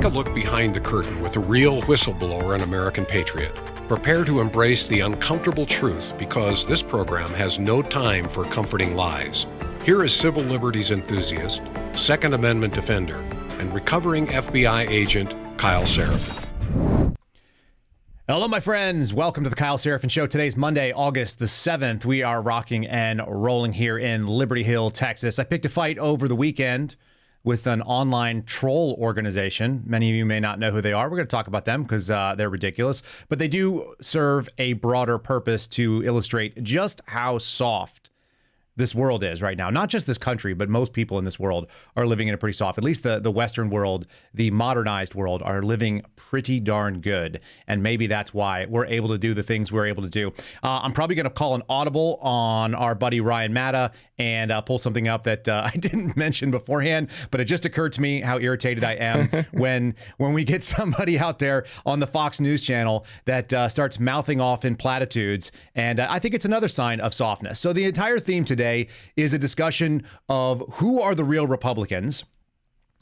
Take a look behind the curtain with a real whistleblower and American patriot. Prepare to embrace the uncomfortable truth because this program has no time for comforting lies. Here is civil liberties enthusiast, Second Amendment defender, and recovering FBI agent Kyle Seraphin. Hello, my friends. Welcome to the Kyle Seraphin Show. Today's Monday, August the 7th. We are rocking and rolling here in Liberty Hill, Texas. I picked a fight over the weekend with an online troll organization. Many of you may not know who they are. We're going to talk about them because they're ridiculous. But they do serve a broader purpose to illustrate just how soft this world is right now. Not just this country, but most people in this world are living in a pretty soft, at least the Western world, the modernized world, are living pretty darn good. And maybe that's why we're able to do the things we're able to do. I'm probably going to call an audible on our buddy Ryan Matta and pull something up that I didn't mention beforehand, but it just occurred to me how irritated I am when we get somebody out there on the Fox News channel that starts mouthing off in platitudes. And I think it's another sign of softness. So the entire theme today is a discussion of who are the real Republicans.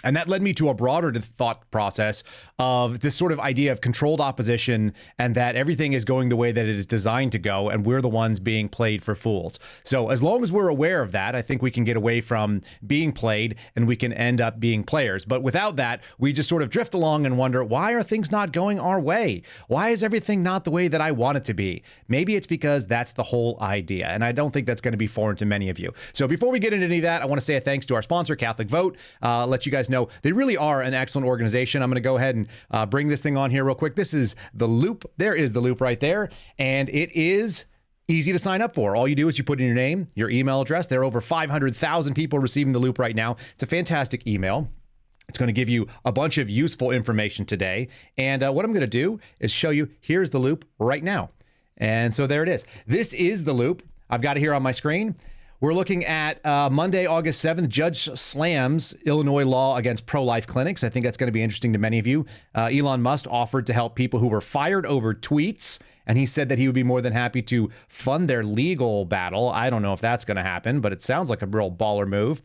And that led me to a broader thought process of this sort of idea of controlled opposition and that everything is going the way that it is designed to go and we're the ones being played for fools. So as long as we're aware of that, I think we can get away from being played and we can end up being players. But without that, we just sort of drift along and wonder, why are things not going our way? Why is everything not the way that I want it to be? Maybe it's because that's the whole idea. And I don't think that's going to be foreign to many of you. So before we get into any of that, I want to say a thanks to our sponsor, Catholic Vote. Let you guys know they really are an excellent organization. I'm going to go ahead and bring this thing on here real quick. This is the Loop. There is the Loop right there. And it is easy to sign up for. All you do is you put in your name, your email address. There are over 500,000 people receiving the Loop right now. It's a fantastic email. It's going to give you a bunch of useful information today. And what I'm going to do is show you, here's the Loop right now. And so there it is. This is the Loop. I've got it here on my screen. We're looking at Monday, August 7th. Judge slams Illinois law against pro-life clinics. I think that's going to be interesting to many of you. Elon Musk offered to help people who were fired over tweets, and he said that he would be more than happy to fund their legal battle. I don't know if that's going to happen, but it sounds like a real baller move.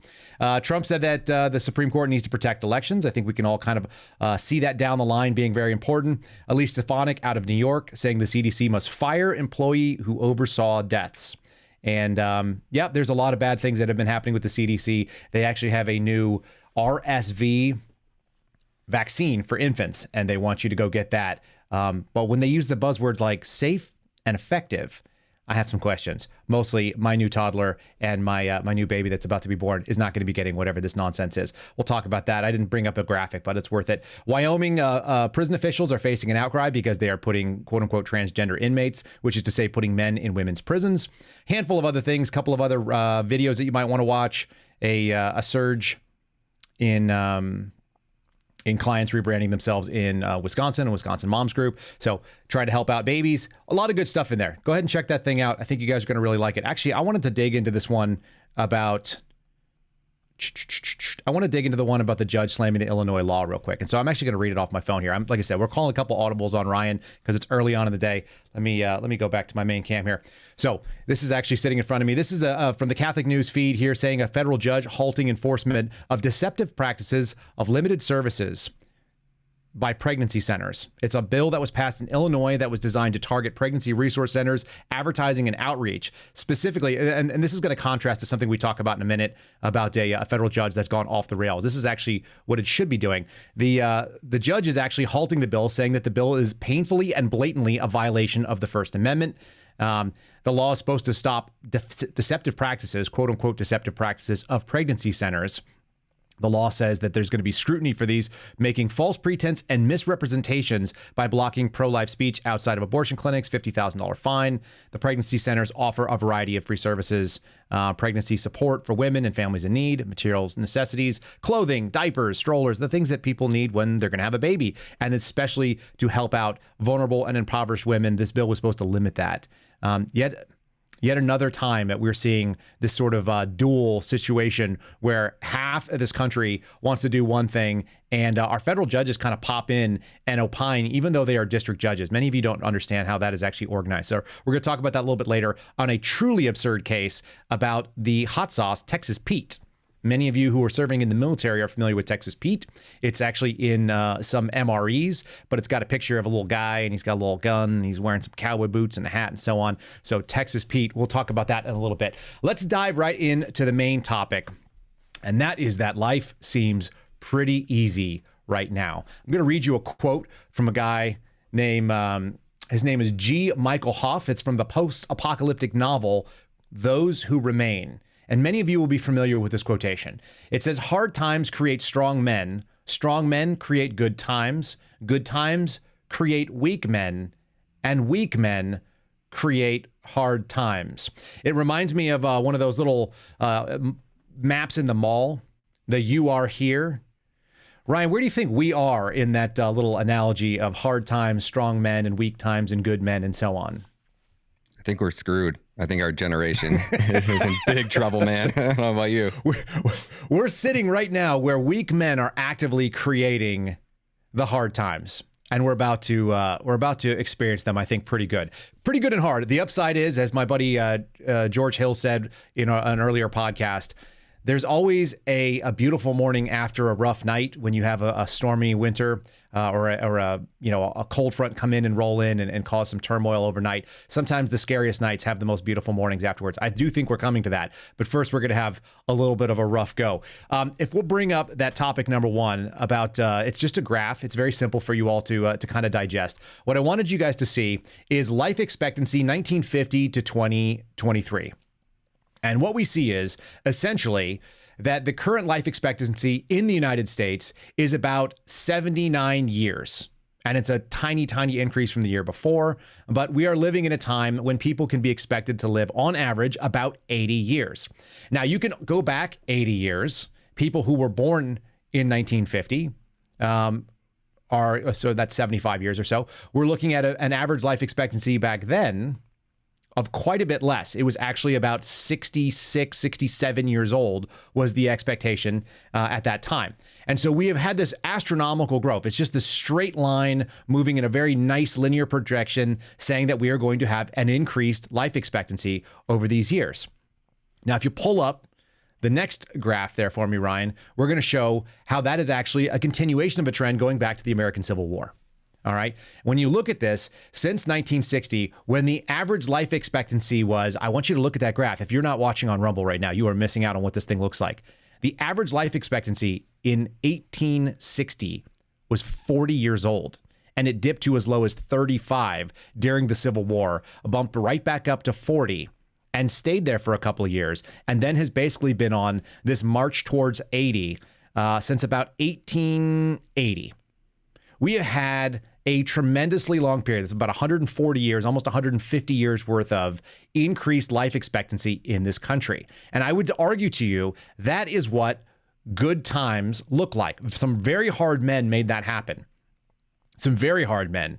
Trump said that the Supreme Court needs to protect elections. I think we can all kind of see that down the line being very important. Elise Stefanik out of New York saying the CDC must fire employee who oversaw deaths. And yeah, there's a lot of bad things that have been happening with the CDC. They actually have a new RSV vaccine for infants, and they want you to go get that. But when they use the buzzwords like safe and effective, I have some questions. Mostly my new toddler and my new baby that's about to be born is not going to be getting whatever this nonsense is. We'll talk about that. I didn't bring up a graphic, but it's worth it. Wyoming prison officials are facing an outcry because they are putting quote unquote transgender inmates, which is to say putting men in women's prisons. Handful of other things, couple of other videos that you might want to watch. A surge in clients rebranding themselves in Wisconsin, a Wisconsin Moms Group. So try to help out babies. A lot of good stuff in there. Go ahead and check that thing out. I think you guys are going to really like it. Actually, I wanted to dig into this one about... I want to dig into the one about the judge slamming the Illinois law real quick. And so I'm actually going to read it off my phone here. Like I said, we're calling a couple audibles on Ryan because it's early on in the day. Let me go back to my main cam here. So this is actually sitting in front of me. This is from the Catholic News feed here saying a federal judge halting enforcement of deceptive practices of limited services by pregnancy centers. It's a bill that was passed in Illinois that was designed to target pregnancy resource centers, advertising and outreach specifically. And this is going to contrast to something we talk about in a minute about a federal judge that's gone off the rails. This is actually what it should be doing. The judge is actually halting the bill, saying that the bill is painfully and blatantly a violation of the First Amendment. The law is supposed to stop deceptive practices, quote unquote, deceptive practices of pregnancy centers. The law says that there's going to be scrutiny for these, making false pretense and misrepresentations by blocking pro-life speech outside of abortion clinics, $50,000 fine. The pregnancy centers offer a variety of free services, pregnancy support for women and families in need, materials, necessities, clothing, diapers, strollers, the things that people need when they're going to have a baby. And especially to help out vulnerable and impoverished women, this bill was supposed to limit that. Yet another time that we're seeing this sort of dual situation where half of this country wants to do one thing and our federal judges kind of pop in and opine, even though they are district judges. Many of you don't understand how that is actually organized. So we're going to talk about that a little bit later on a truly absurd case about the hot sauce, Texas Pete. Many of you who are serving in the military are familiar with Texas Pete. It's actually in some MREs, but it's got a picture of a little guy, and he's got a little gun, and he's wearing some cowboy boots and a hat and so on. So Texas Pete, we'll talk about that in a little bit. Let's dive right into the main topic, and that is that life seems pretty easy right now. I'm going to read you a quote from a guy named, his name is G. Michael Hoff. It's from the post-apocalyptic novel, Those Who Remain. And many of you will be familiar with this quotation. It says, hard times create strong men create good times create weak men, and weak men create hard times. It reminds me of one of those little maps in the mall, the "You Are Here." Ryan, where do you think we are in that little analogy of hard times, strong men, and weak times, and good men, and so on? I think we're screwed. I think our generation is in big trouble, man. I don't know about you. We're sitting right now where weak men are actively creating the hard times, and we're about to experience them. I think pretty good and hard. The upside is, as my buddy George Hill said in an earlier podcast, there's always a beautiful morning after a rough night when you have a stormy winter or a cold front come in and roll in and cause some turmoil overnight. Sometimes the scariest nights have the most beautiful mornings afterwards. I do think we're coming to that. But first, we're going to have a little bit of a rough go. If we'll bring up that topic number one about it's just a graph. It's very simple for you all to kind of digest. What I wanted you guys to see is life expectancy 1950 to 2023. And what we see is essentially that the current life expectancy in the United States is about 79 years. And it's a tiny, tiny increase from the year before. But we are living in a time when people can be expected to live on average about 80 years. Now, you can go back 80 years. People who were born in 1950 so that's 75 years or so. We're looking at an average life expectancy back then of quite a bit less. It was actually about 66, 67 years old was the expectation at that time. And so we have had this astronomical growth. It's just this straight line moving in a very nice linear projection, saying that we are going to have an increased life expectancy over these years. Now, if you pull up the next graph there for me, Ryan, we're going to show how that is actually a continuation of a trend going back to the American Civil War. All right. When you look at this, since 1960, when the average life expectancy was, I want you to look at that graph. If you're not watching on Rumble right now, you are missing out on what this thing looks like. The average life expectancy in 1860 was 40 years old, and it dipped to as low as 35 during the Civil War, bumped right back up to 40, and stayed there for a couple of years, and then has basically been on this march towards 80 since about 1880. We have had a tremendously long period. It's about 140 years, almost 150 years worth of increased life expectancy in this country. And I would argue to you that is what good times look like. Some very hard men made that happen. Some very hard men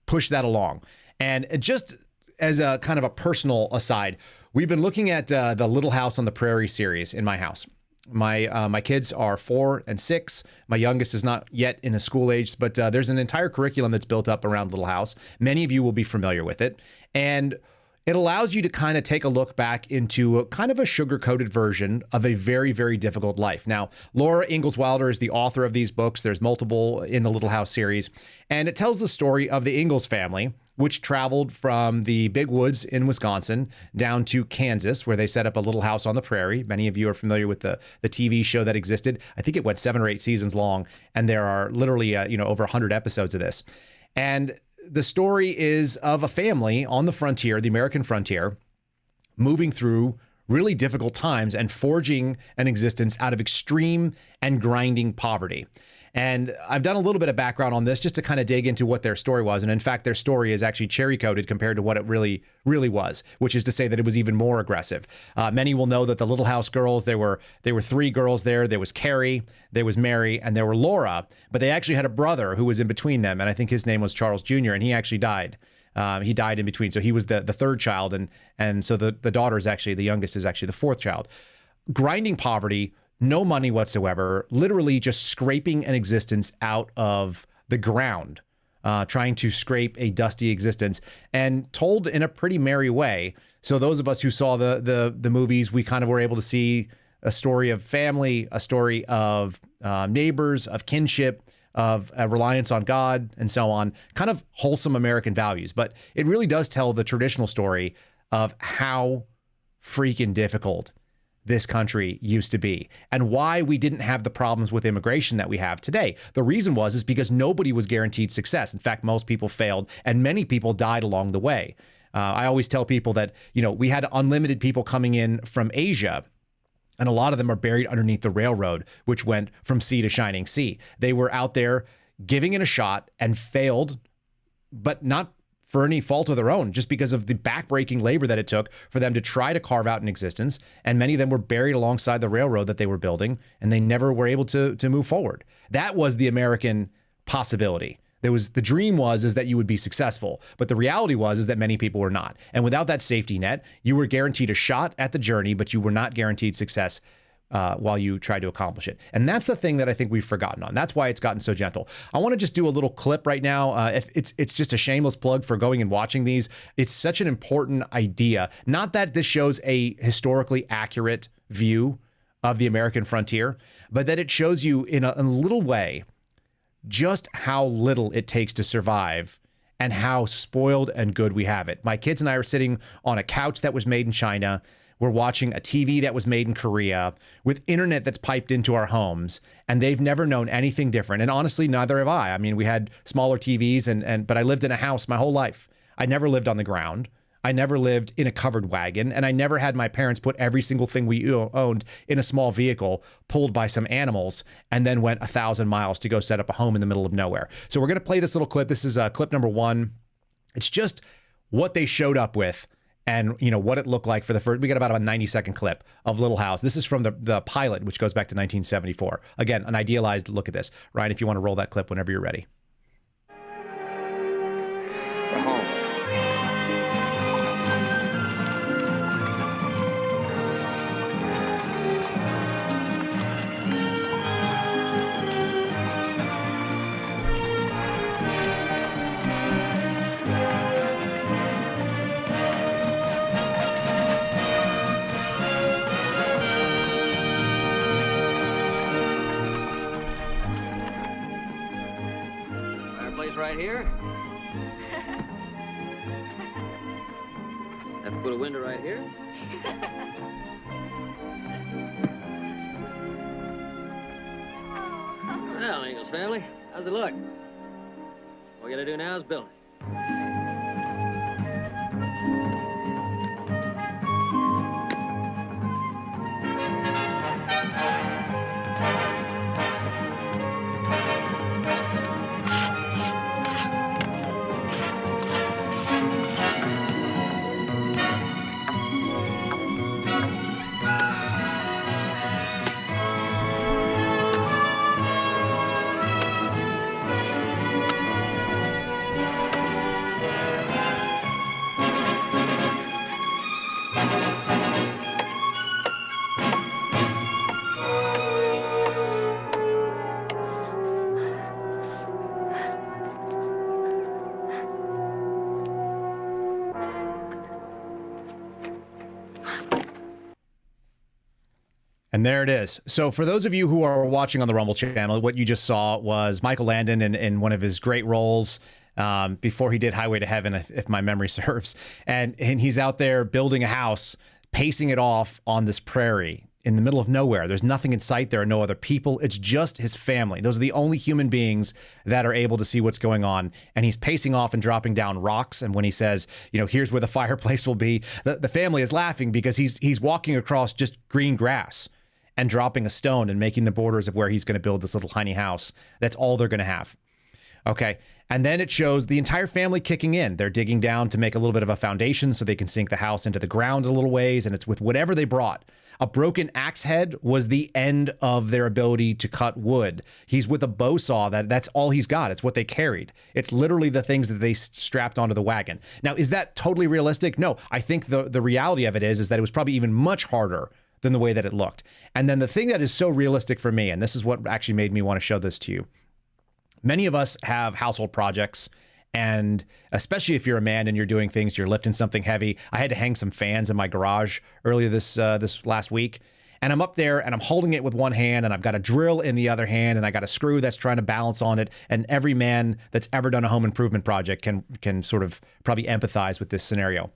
pushed that along. And just as a kind of a personal aside, we've been looking at the Little House on the Prairie series in my house. My kids are 4 and 6. My youngest is not yet in a school age, but there's an entire curriculum that's built up around Little House. Many of you will be familiar with it. And it allows you to kind of take a look back into a kind of a sugar-coated version of a very, very difficult life. Now, Laura Ingalls Wilder is the author of these books. There's multiple in the Little House series. And it tells the story of the Ingalls family, which traveled from the big woods in Wisconsin down to Kansas, where they set up a little house on the prairie. Many of you are familiar with the TV show that existed. I think it went 7 or 8 seasons long, and there are literally over 100 episodes of this. And the story is of a family on the frontier, the American frontier, moving through really difficult times and forging an existence out of extreme and grinding poverty. And I've done a little bit of background on this just to kind of dig into what their story was. And in fact, their story is actually cherry-coated compared to what it really was, which is to say that it was even more aggressive. Many will know that the Little House girls, there were 3 girls there. There was Carrie, there was Mary, and there were Laura. But they actually had a brother who was in between them. And I think his name was Charles Jr., and he actually died. He died in between. So he was the 3rd child. And so the daughter is actually, the youngest is actually the 4th child. Grinding poverty, no money whatsoever, literally just scraping an existence out of the ground, trying to scrape a dusty existence, and told in a pretty merry way. So those of us who saw the movies, we kind of were able to see a story of family, a story of neighbors, of kinship, of a reliance on God, and so on, kind of wholesome American values. But it really does tell the traditional story of how freaking difficult this country used to be and why we didn't have the problems with immigration that we have today. The reason is because nobody was guaranteed success. In fact, most people failed and many people died along the way. I always tell people that, we had unlimited people coming in from Asia, and a lot of them are buried underneath the railroad, which went from sea to shining sea. They were out there giving it a shot and failed, but not for any fault of their own, just because of the backbreaking labor that it took for them to try to carve out an existence. And many of them were buried alongside the railroad that they were building, and they never were able to move forward. That was the American possibility. The dream is that you would be successful, but the reality is that many people were not. And without that safety net, you were guaranteed a shot at the journey, but you were not guaranteed success while you tried to accomplish it. And that's the thing that I think we've forgotten on. That's why it's gotten so gentle. I want to just do a little clip right now. If it's just a shameless plug for going and watching these. It's such an important idea. Not that this shows a historically accurate view of the American frontier, but that it shows you in a little way just how little it takes to survive and how spoiled and good we have it. My kids and I are sitting on a couch that was made in China. We're watching a TV that was made in Korea with internet that's piped into our homes, and they've never known anything different. And honestly, neither have I. I mean, we had smaller TVs, but I lived in a house my whole life. I never lived on the ground. I never lived in a covered wagon, and I never had my parents put every single thing we owned in a small vehicle pulled by some animals and then went 1,000 miles to go set up a home in the middle of nowhere. So we're going to play this little clip. This is clip number 1. It's just what they showed up with and what it looked like for the first. We got about a 90-second clip of Little House. This is from the pilot, which goes back to 1974. Again, an idealized look at this. Ryan, if you want to roll that clip whenever you're ready. We're home. Right here. Have to put a window right here. Well, Ingles family, how's it look? All we gotta do now is build it. And there it is. So for those of you who are watching on the Rumble channel, what you just saw was Michael Landon in one of his great roles before he did Highway to Heaven, if my memory serves. And he's out there building a house, pacing it off on this prairie in the middle of nowhere. There's nothing in sight. There are no other people. It's just his family. Those are the only human beings that are able to see what's going on. And he's pacing off and dropping down rocks. And when he says, here's where the fireplace will be, the family is laughing because he's walking across just green grass and dropping a stone and making the borders of where he's going to build this little tiny house. That's all they're going to have. Okay. And then it shows the entire family kicking in. They're digging down to make a little bit of a foundation so they can sink the house into the ground a little ways. And it's with whatever they brought. A broken axe head was the end of their ability to cut wood. He's with a bow saw. That's all he's got. It's what they carried. It's literally the things that they strapped onto the wagon. Now, is that totally realistic? No. I think the reality of it is that it was probably even much harder than the way that it looked. And then the thing that is so realistic for me, and this is what actually made me want to show this to you. Many of us have household projects, and especially if you're a man and you're doing things, you're lifting something heavy. I had to hang some fans in my garage earlier this last week. And I'm up there and I'm holding it with one hand and I've got a drill in the other hand and I got a screw that's trying to balance on it. And every man that's ever done a home improvement project can sort of probably empathize with this scenario.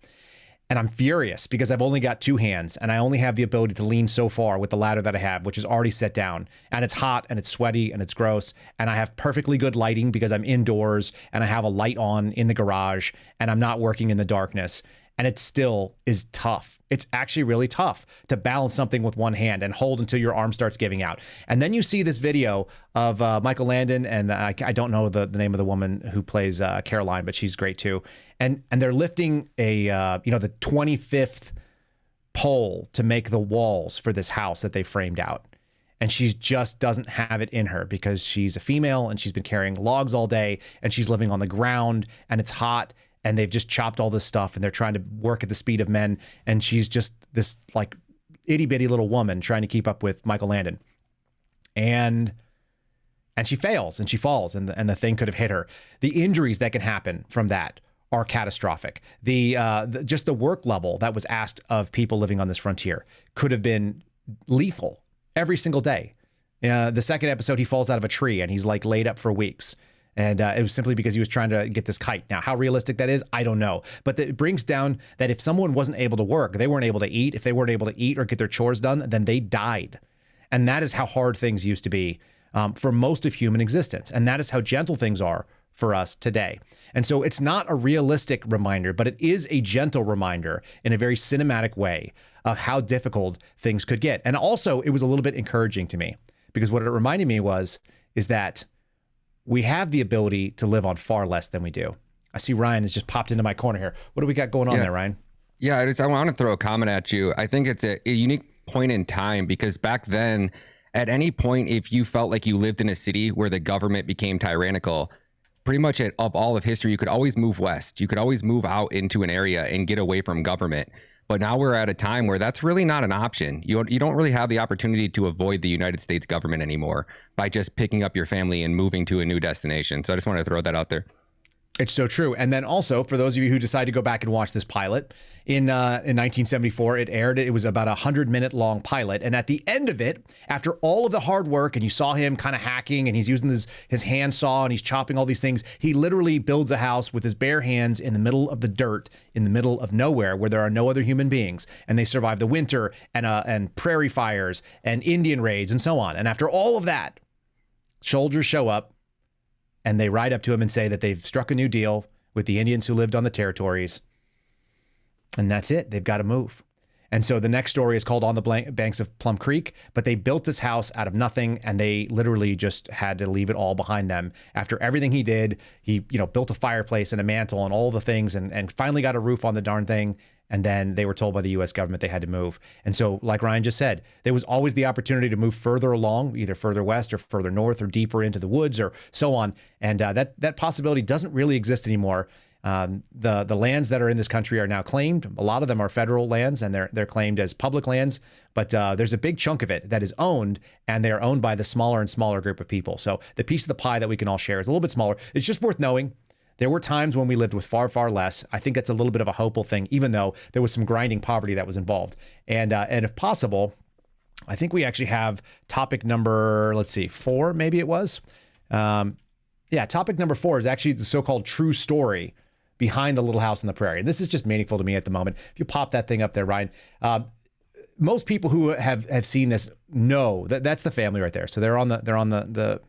And I'm furious because I've only got two hands and I only have the ability to lean so far with the ladder that I have, which is already set down. And it's hot and it's sweaty and it's gross. And I have perfectly good lighting because I'm indoors and I have a light on in the garage and I'm not working in the darkness. And it still is tough. It's actually really tough to balance something with one hand and hold until your arm starts giving out. And then you see this video of Michael Landon, and I don't know the name of the woman who plays Caroline, but she's great too. And they're lifting the 25th pole to make the walls for this house that they framed out. And she just doesn't have it in her because she's a female and she's been carrying logs all day and she's living on the ground and it's hot. And they've just chopped all this stuff and they're trying to work at the speed of men. And she's just this like itty bitty little woman trying to keep up with Michael Landon. And she fails and she falls and the thing could have hit her. The injuries that can happen from that are catastrophic. Just the work level that was asked of people living on this frontier could have been lethal every single day. The second episode, he falls out of a tree and he's like laid up for weeks. And it was simply because he was trying to get this kite. Now, how realistic that is, I don't know. But it brings down that if someone wasn't able to work, they weren't able to eat. If they weren't able to eat or get their chores done, then they died. And that is how hard things used to be for most of human existence. And that is how gentle things are for us today. And so it's not a realistic reminder, but it is a gentle reminder in a very cinematic way of how difficult things could get. And also, it was a little bit encouraging to me because what it reminded me is that we have the ability to live on far less than we do. I see Ryan has just popped into my corner here. What do we got going on there, Ryan? Yeah, I want to throw a comment at you. I think it's a unique point in time because back then, at any point, if you felt like you lived in a city where the government became tyrannical, pretty much of all of history, you could always move west. You could always move out into an area and get away from government. But now we're at a time where that's really not an option. You don't really have the opportunity to avoid the United States government anymore by just picking up your family and moving to a new destination. So I just want to throw that out there. It's so true. And then also, for those of you who decide to go back and watch this pilot, in 1974, it aired. It was about a 100-minute long pilot. And at the end of it, after all of the hard work, and you saw him kind of hacking, and he's using his handsaw, and he's chopping all these things, he literally builds a house with his bare hands in the middle of the dirt, in the middle of nowhere, where there are no other human beings. And they survive the winter, and prairie fires, and Indian raids, and so on. And after all of that, soldiers show up, and they ride up to him and say that they've struck a new deal with the Indians who lived on the territories. And that's it. They've got to move. And so the next story is called On the Banks of Plum Creek, but they built this house out of nothing and they literally just had to leave it all behind them. After everything he did, he built a fireplace and a mantle and all the things and finally got a roof on the darn thing. And then they were told by the U.S. government they had to move. And so, like Ryan just said, there was always the opportunity to move further along, either further west or further north or deeper into the woods or so on. And that possibility doesn't really exist anymore. The lands that are in this country are now claimed. A lot of them are federal lands and they're claimed as public lands. But there's a big chunk of it that is owned, and they are owned by the smaller and smaller group of people. So the piece of the pie that we can all share is a little bit smaller. It's just worth knowing. There were times when we lived with far, far less. I think that's a little bit of a hopeful thing, even though there was some grinding poverty that was involved. And if possible, I think we actually have topic number, 4, maybe it was. Topic number 4 is actually the so-called true story behind the Little House on the Prairie. And this is just meaningful to me at the moment. If you pop that thing up there, Ryan, most people who have seen this know that that's the family right there. So they're on the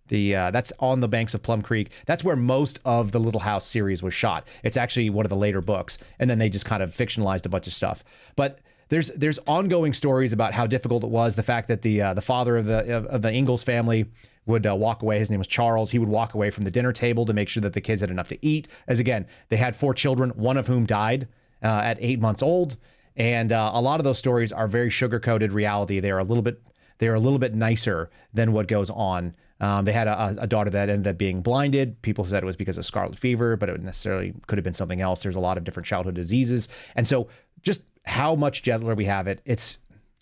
that's on the banks of Plum Creek. That's where most of the Little House series was shot. It's actually one of the later books, and then they just kind of fictionalized a bunch of stuff. But there's ongoing stories about how difficult it was. The fact that the father of the Ingalls family would walk away. His name was Charles. He would walk away from the dinner table to make sure that the kids had enough to eat. As again, they had 4 children, one of whom died at 8 months old. And a lot of those stories are very sugar-coated reality. They're a little bit nicer than what goes on. They had a daughter that ended up being blinded. People said it was because of scarlet fever, but it necessarily could have been something else. There's a lot of different childhood diseases. And so just how much gentler we have it,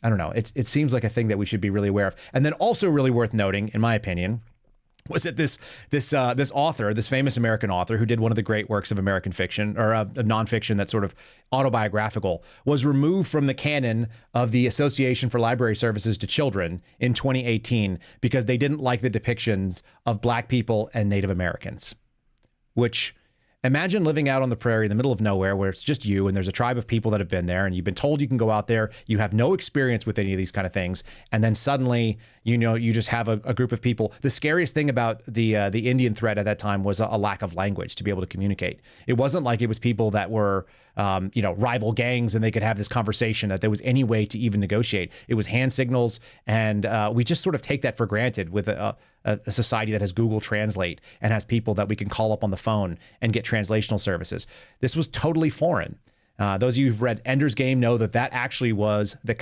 I don't know. It seems like a thing that we should be really aware of. And then also really worth noting, in my opinion, was that this author, this famous American author who did one of the great works of American fiction, or of nonfiction that's sort of autobiographical, was removed from the canon of the Association for Library Services to Children in 2018 because they didn't like the depictions of Black people and Native Americans. Which, imagine living out on the prairie in the middle of nowhere where it's just you and there's a tribe of people that have been there and you've been told you can go out there. You have no experience with any of these kind of things. And then suddenly, you just have a group of people. The scariest thing about the Indian threat at that time was a lack of language to be able to communicate. It wasn't like it was people that were, rival gangs and they could have this conversation, that there was any way to even negotiate. It was hand signals. And we just sort of take that for granted with a society that has Google Translate and has people that we can call up on the phone and get translational services. This was totally foreign. Those of you who've read Ender's Game know that actually was the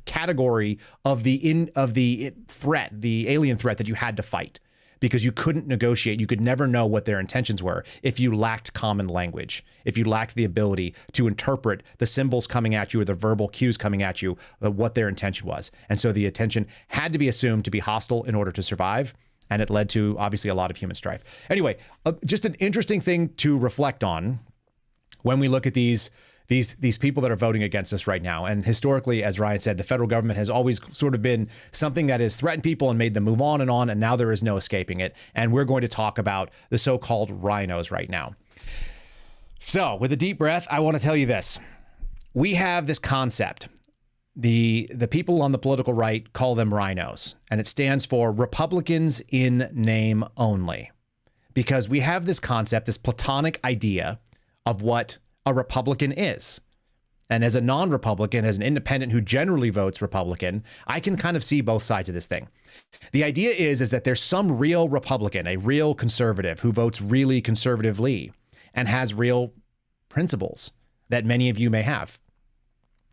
category of the threat, the alien threat that you had to fight, because you couldn't negotiate. You could never know what their intentions were if you lacked common language, if you lacked the ability to interpret the symbols coming at you or the verbal cues coming at you, what their intention was. And so the intention had to be assumed to be hostile in order to survive. And it led to, obviously, a lot of human strife. Anyway, just an interesting thing to reflect on when we look at these people that are voting against us right now. And historically, as Ryan said, the federal government has always sort of been something that has threatened people and made them move on, and now there is no escaping it. And we're going to talk about the so-called RINOs right now. So with a deep breath, I want to tell you this. We have this concept. The people on the political right call them RINOs, and it stands for Republicans in name only, because we have this concept, this platonic idea of what a Republican is. And as a non-Republican, as an independent who generally votes Republican, I can kind of see both sides of this thing. The idea is that there's some real Republican, a real conservative who votes really conservatively and has real principles that many of you may have.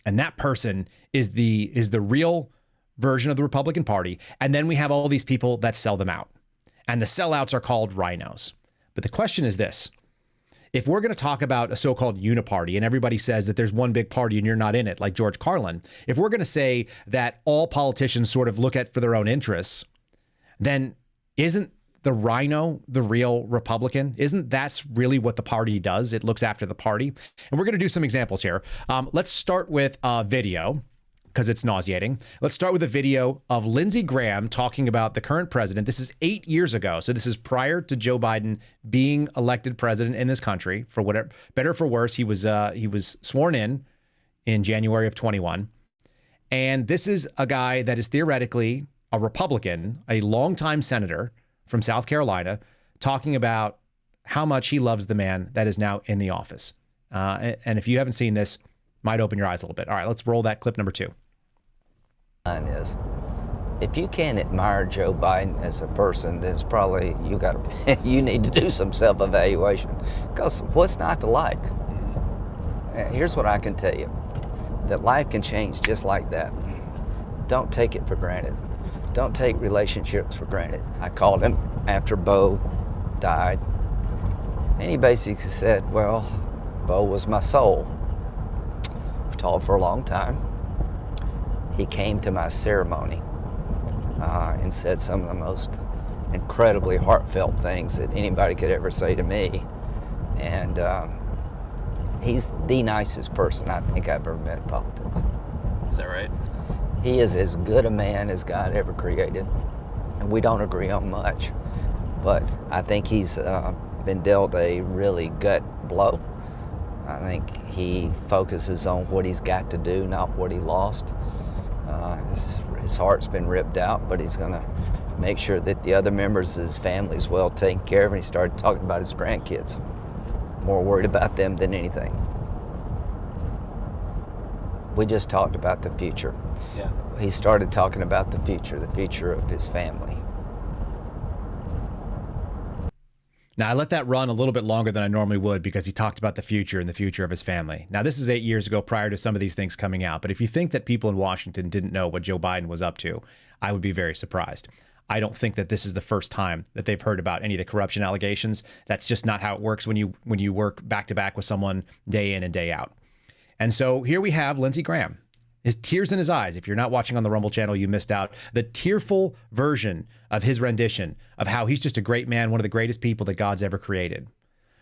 And that person is the real version of the Republican Party. And then we have all these people that sell them out. And the sellouts are called RINOs. But the question is this. If we're going to talk about a so-called uniparty and everybody says that there's one big party and you're not in it, like George Carlin, if we're going to say that all politicians sort of look at for their own interests, then isn't the RINO the real Republican? Isn't that really what the party does? It looks after the party. And we're going to do some examples here. Let's start with a video, because it's nauseating. Let's start with a video of Lindsey Graham talking about the current president. This is 8 years ago. So this is prior to Joe Biden being elected president in this country. For whatever, better or for worse, he was sworn in January of 21. And this is a guy that is theoretically a Republican, a longtime senator from South Carolina, talking about how much he loves the man that is now in the office. And if you haven't seen this, might open your eyes a little bit. All right, let's roll that clip number 2. Is if you can't admire Joe Biden as a person, then it's probably you need to do some self-evaluation, because what's not to like? Here's what I can tell you, that life can change just like that. Don't take it for granted. Don't take relationships for granted. I called him after Bo died, and he basically said, well, Bo was my soul. We've talked for a long time. He came to my ceremony and said some of the most incredibly heartfelt things that anybody could ever say to me. And he's the nicest person I think I've ever met in politics. Is that right? He is as good a man as God ever created. And we don't agree on much. But I think he's been dealt a really gut blow. I think he focuses on what he's got to do, not what he lost. His heart's been ripped out, but he's going to make sure that the other members of his family is well taken care of. And he started talking about his grandkids. More worried about them than anything. We just talked about the future. Yeah. He started talking about the future of his family. Now, I let that run a little bit longer than I normally would because he talked about the future and the future of his family. Now, this is 8 years ago prior to some of these things coming out. But if you think that people in Washington didn't know what Joe Biden was up to, I would be very surprised. I don't think that this is the first time that they've heard about any of the corruption allegations. That's just not how it works when you work back to back with someone day in and day out. And so here we have Lindsey Graham. His tears in his eyes. If you're not watching on the Rumble channel, you missed out. The tearful version of his rendition of how he's just a great man, one of the greatest people that God's ever created.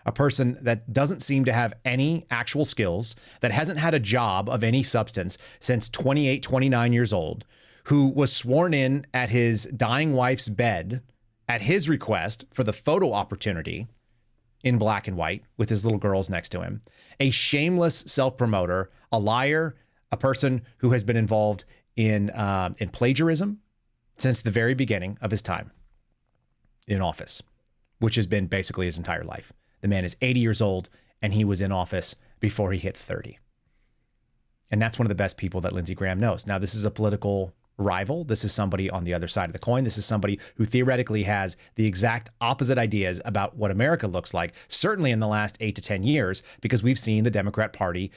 A person that doesn't seem to have any actual skills, that hasn't had a job of any substance since 28, 29 years old, who was sworn in at his dying wife's bed at his request for the photo opportunity in black and white with his little girls next to him. A shameless self-promoter, a liar, a person who has been involved in plagiarism since the very beginning of his time in office, which has been basically his entire life. The man is 80 years old, and he was in office before he hit 30. And that's one of the best people that Lindsey Graham knows. Now, this is a political rival. This is somebody on the other side of the coin. This is somebody who theoretically has the exact opposite ideas about what America looks like, certainly in the last 8 to 10 years, because we've seen the Democrat Party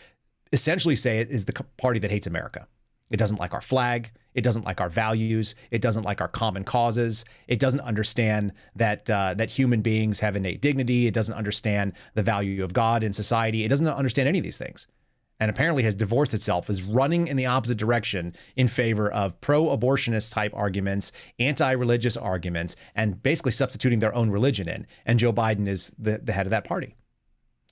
essentially say it is the party that hates America. It doesn't like our flag. It doesn't like our values. It doesn't like our common causes. It doesn't understand that that human beings have innate dignity. It doesn't understand the value of God in society. It doesn't understand any of these things. And apparently has divorced itself, is running in the opposite direction in favor of pro-abortionist type arguments, anti-religious arguments, and basically substituting their own religion in. And Joe Biden is the head of that party.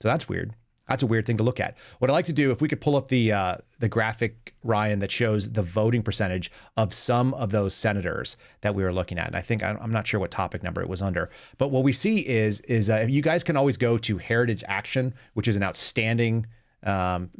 So that's weird. That's a weird thing to look at. What I'd like to do, if we could pull up the graphic, Ryan, that shows the voting percentage of some of those senators that we were looking at. And I think, I'm not sure what topic number it was under, but what we see is you guys can always go to Heritage Action, which is an outstanding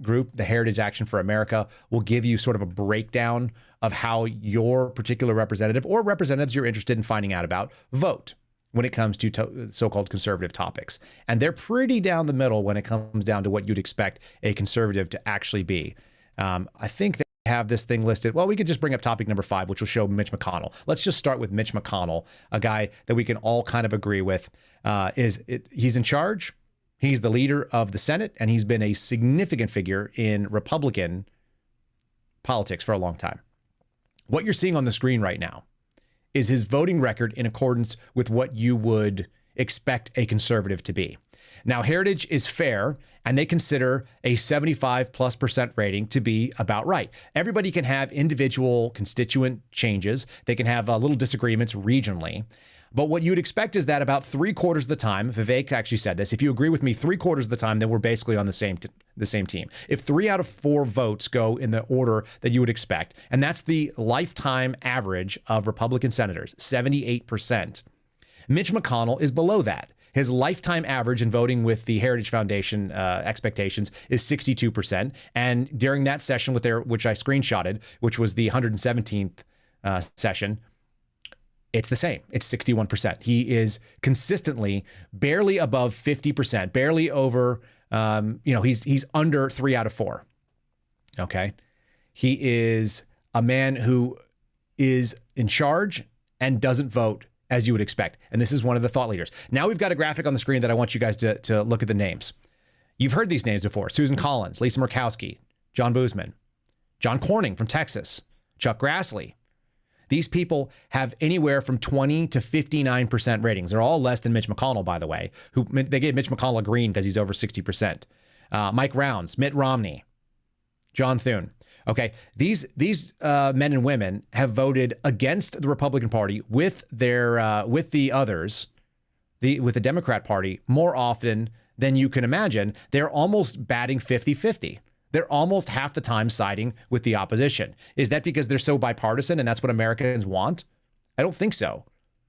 group. The Heritage Action for America will give you sort of a breakdown of how your particular representative or representatives you're interested in finding out about vote when it comes to so-called conservative topics. And they're pretty down the middle when it comes down to what you'd expect a conservative to actually be. I think they have this thing listed. Well, we could just bring up topic number 5, which will show Mitch McConnell. Let's just start with Mitch McConnell, a guy that we can all kind of agree with. He's in charge. He's the leader of the Senate, and he's been a significant figure in Republican politics for a long time. What you're seeing on the screen right now is his voting record in accordance with what you would expect a conservative to be. Now, Heritage is fair, and they consider a 75+% rating to be about right. Everybody can have individual constituent changes. They can have little disagreements regionally. But what you'd expect is that about 3/4 of the time, Vivek actually said this, if you agree with me 3/4 of the time, then we're basically on the same team. If 3 out of 4 votes go in the order that you would expect, and that's the lifetime average of Republican senators, 78%. Mitch McConnell is below that. His lifetime average in voting with the Heritage Foundation expectations is 62%. And during that session which I screenshotted, which was the 117th session, it's the same. It's 61%. He is consistently barely above 50%, barely over, he's under 3 out of 4. Okay. He is a man who is in charge and doesn't vote as you would expect. And this is one of the thought leaders. Now we've got a graphic on the screen that I want you guys to look at the names. You've heard these names before. Susan Collins, Lisa Murkowski, John Boozman, John Cornyn from Texas, Chuck Grassley. These people have anywhere from 20 to 59% ratings. They're all less than Mitch McConnell, by the way, who they gave Mitch McConnell a green because he's over 60%. Mike Rounds, Mitt Romney, John Thune. Okay, these men and women have voted against the Republican Party with the others, with the Democrat Party more often than you can imagine. They're almost batting 50-50. They're almost half the time siding with the opposition. Is that because they're so bipartisan and that's what Americans want? I don't think so.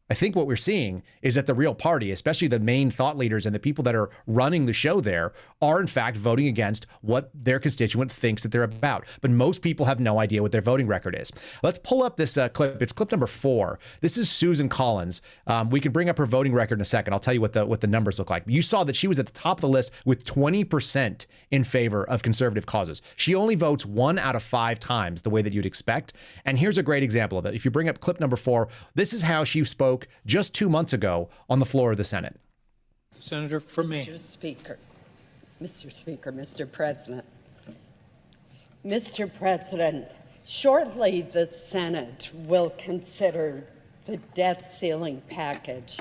I think what we're seeing is that the real party, especially the main thought leaders and the people that are running the show there, are in fact voting against what their constituent thinks that they're about. But most people have no idea what their voting record is. Let's pull up this clip. It's clip number 4. This is Susan Collins. We can bring up her voting record in a second. I'll tell you what the numbers look like. You saw that she was at the top of the list with 20% in favor of conservative causes. She only votes 1 out of 5 times the way that you'd expect. And here's a great example of it. If you bring up clip number 4, this is how she spoke just 2 months ago on the floor of the Senate. Senator from Maine. Mr. Speaker, Mr. President. Mr. President, shortly the Senate will consider the debt ceiling package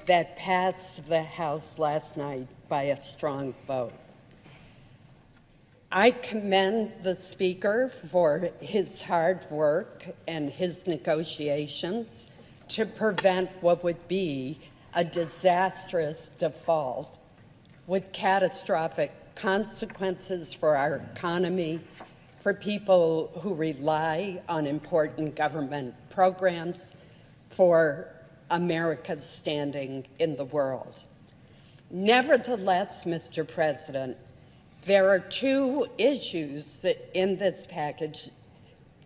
that passed the House last night by a strong vote. I commend the Speaker for his hard work and his negotiations to prevent what would be a disastrous default with catastrophic consequences for our economy, for people who rely on important government programs, for America's standing in the world. Nevertheless, Mr. President, there are two issues in this package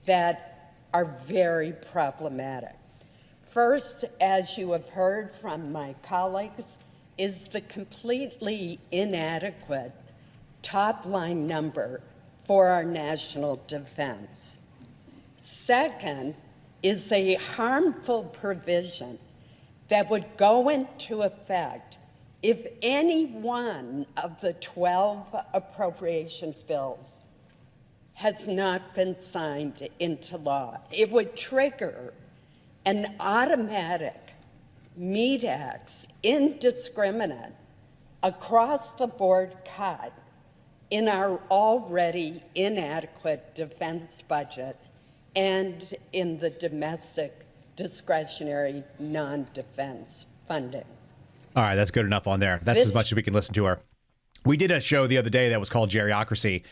that are very problematic. First, as you have heard from my colleagues, is the completely inadequate top-line number for our national defense. Second is a harmful provision that would go into effect if any one of the 12 appropriations bills has not been signed into law. It would trigger an automatic MEDAX indiscriminate across-the-board cut in our already inadequate defense budget and in the domestic discretionary non-defense funding. All right, that's good enough on there. That's as much as we can listen to her. We did a show the other day that was called Geriocracy.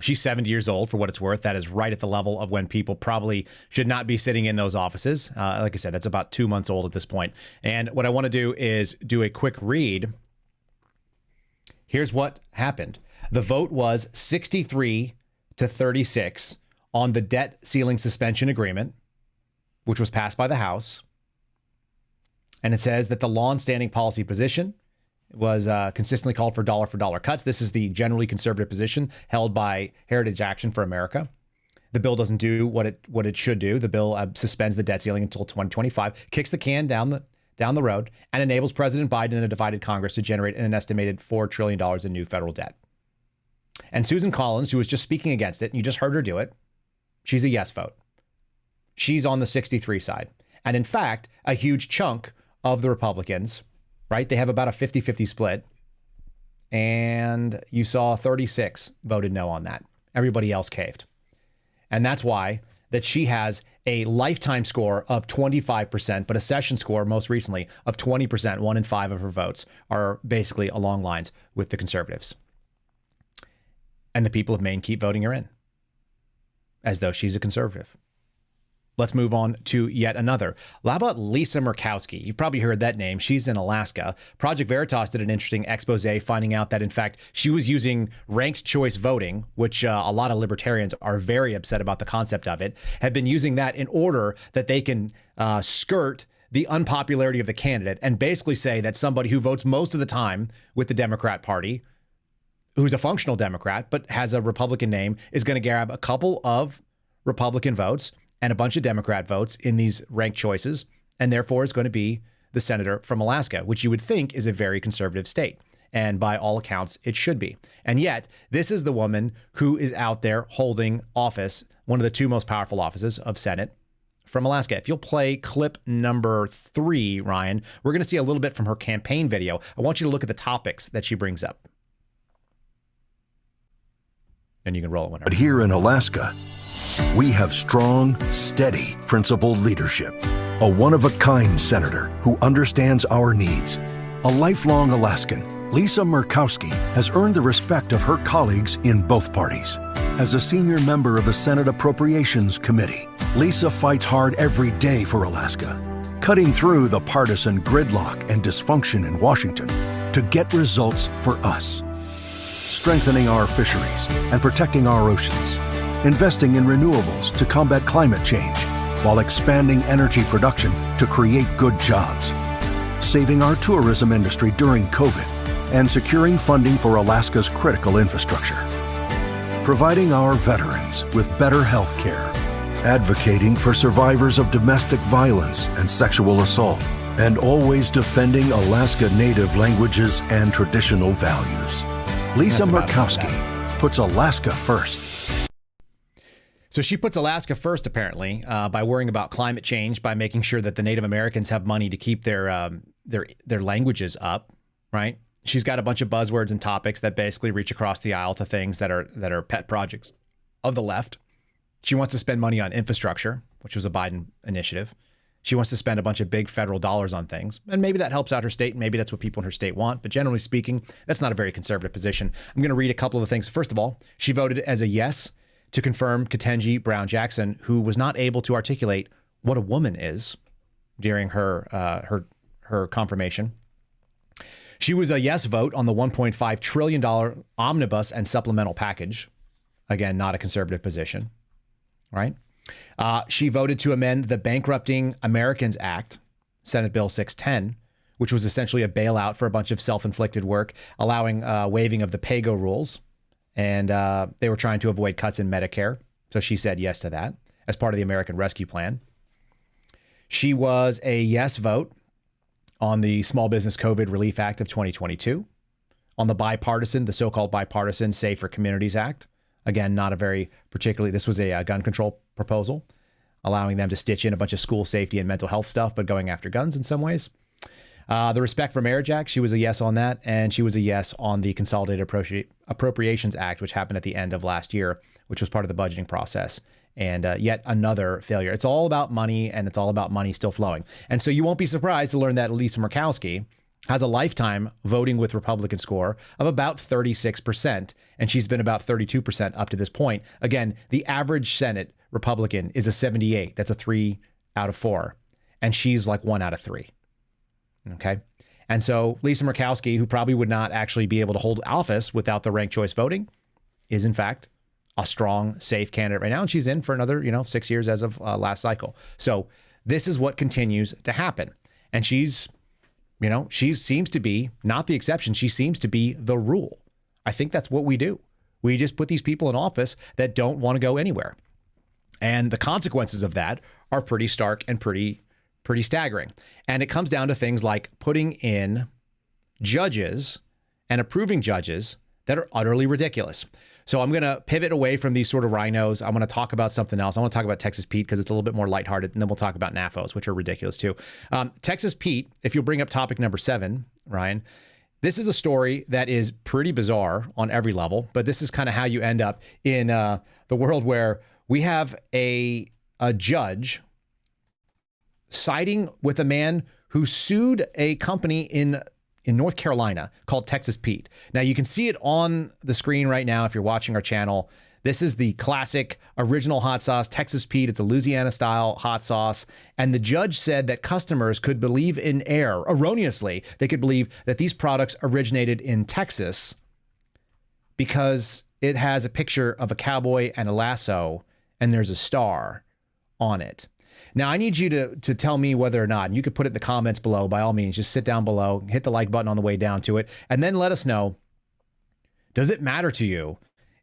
She's 70 years old, for what it's worth. That is right at the level of when people probably should not be sitting in those offices. Like I said, that's about 2 months old at this point. And what I want to do is do a quick read. Here's what happened. The vote was 63 to 36 on the debt ceiling suspension agreement, which was passed by the House. And it says that the long-standing policy position was consistently called for dollar cuts. This is the generally conservative position held by Heritage Action for America. The bill doesn't do what it should do. The bill suspends the debt ceiling until 2025, kicks the can down the road, and enables President Biden and a divided Congress to generate an estimated $4 trillion in new federal debt. And Susan Collins, who was just speaking against it, and you just heard her do it, she's a yes vote. She's on the 63 side. And in fact, a huge chunk of the Republicans, right? They have about a 50-50 split. And you saw 36 voted no on that. Everybody else caved. And that's why that she has a lifetime score of 25%, but a session score most recently of 20%. 1 in 5 of her votes are basically along lines with the conservatives. And the people of Maine keep voting her in as though she's a conservative. Let's move on to yet another. How about Lisa Murkowski? You've probably heard that name. She's in Alaska. Project Veritas did an interesting expose finding out that, in fact, she was using ranked choice voting, which a lot of libertarians are very upset about the concept of it, had been using that in order that they can skirt the unpopularity of the candidate and basically say that somebody who votes most of the time with the Democrat Party, who's a functional Democrat but has a Republican name, is going to grab a couple of Republican votes and a bunch of Democrat votes in these ranked choices, and therefore is going to be the senator from Alaska, which you would think is a very conservative state. And by all accounts, it should be. And yet, this is the woman who is out there holding office, one of the two most powerful offices of Senate from Alaska. If you'll play clip number 3, Ryan, we're going to see a little bit from her campaign video. I want you to look at the topics that she brings up. And you can roll it whenever. But here in Alaska, we have strong, steady, principled leadership. A one-of-a-kind senator who understands our needs. A lifelong Alaskan, Lisa Murkowski has earned the respect of her colleagues in both parties. As a senior member of the Senate Appropriations Committee, Lisa fights hard every day for Alaska, cutting through the partisan gridlock and dysfunction in Washington to get results for us. Strengthening our fisheries and protecting our oceans. Investing in renewables to combat climate change, while expanding energy production to create good jobs. Saving our tourism industry during COVID, and securing funding for Alaska's critical infrastructure. Providing our veterans with better health care. Advocating for survivors of domestic violence and sexual assault. And always defending Alaska Native languages and traditional values. Lisa Murkowski puts Alaska first. So she puts Alaska first, apparently, by worrying about climate change, by making sure that the Native Americans have money to keep their languages up, right? she's got a bunch of buzzwords and topics that basically reach across the aisle to things that are pet projects of the left. She wants to spend money on infrastructure, which was a Biden initiative. She wants to spend a bunch of big federal dollars on things. And maybe that helps out her state. And maybe that's what people in her state want. But generally speaking, that's not a very conservative position. I'm going to read a couple of the things. First of all, she voted as a yes to confirm Ketanji Brown Jackson, who was not able to articulate what a woman is during her confirmation. She was a yes vote on the $1.5 trillion omnibus and supplemental package. Again, not a conservative position, right? She voted to amend the Bankrupting Americans Act, Senate Bill 610, which was essentially a bailout for a bunch of self-inflicted work, allowing waiving of the pay-go rules. And they were trying to avoid cuts in Medicare. So she said yes to that as part of the American Rescue Plan. She was a yes vote on the Small Business COVID Relief Act of 2022, on the so-called bipartisan Safer Communities Act. Again, not a very particularly, this was a gun control proposal, allowing them to stitch in a bunch of school safety and mental health stuff, but going after guns in some ways. The Respect for Marriage Act, she was a yes on that. And she was a yes on the Consolidated Appropriations Act, which happened at the end of last year, which was part of the budgeting process. And yet another failure. It's all about money, and it's all about money still flowing. And so you won't be surprised to learn that Lisa Murkowski has a lifetime voting with Republican score of about 36%, and she's been about 32% up to this point. Again, the average Senate Republican is a 78. That's a 3 out of 4, and she's like 1 out of 3. Okay? And so Lisa Murkowski, who probably would not actually be able to hold office without the ranked choice voting, is in fact a strong, safe candidate right now, and she's in for another, 6 years as of last cycle. So this is what continues to happen, and she seems to be not the exception. She seems to be the rule. I think that's what we do. We just put these people in office that don't want to go anywhere. And the consequences of that are pretty stark and pretty staggering. And it comes down to things like putting in judges and approving judges that are utterly ridiculous. So I'm going to pivot away from these sort of RINOs. I'm going to talk about something else. I want to talk about Texas Pete because it's a little bit more lighthearted, and then we'll talk about NAFOs, which are ridiculous too. Texas Pete, if you'll bring up topic number 7, Ryan, this is a story that is pretty bizarre on every level, but this is kind of how you end up in the world where we have a judge siding with a man who sued a company in North Carolina called Texas Pete. Now you can see it on the screen right now if you're watching our channel. This is the classic original hot sauce, Texas Pete. It's a Louisiana style hot sauce. And the judge said that customers could believe in error, erroneously. They could believe that these products originated in Texas because it has a picture of a cowboy and a lasso and there's a star on it. Now, I need you to tell me whether or not, and you could put it in the comments below, by all means, just sit down below, hit the like button on the way down to it, and then let us know, does it matter to you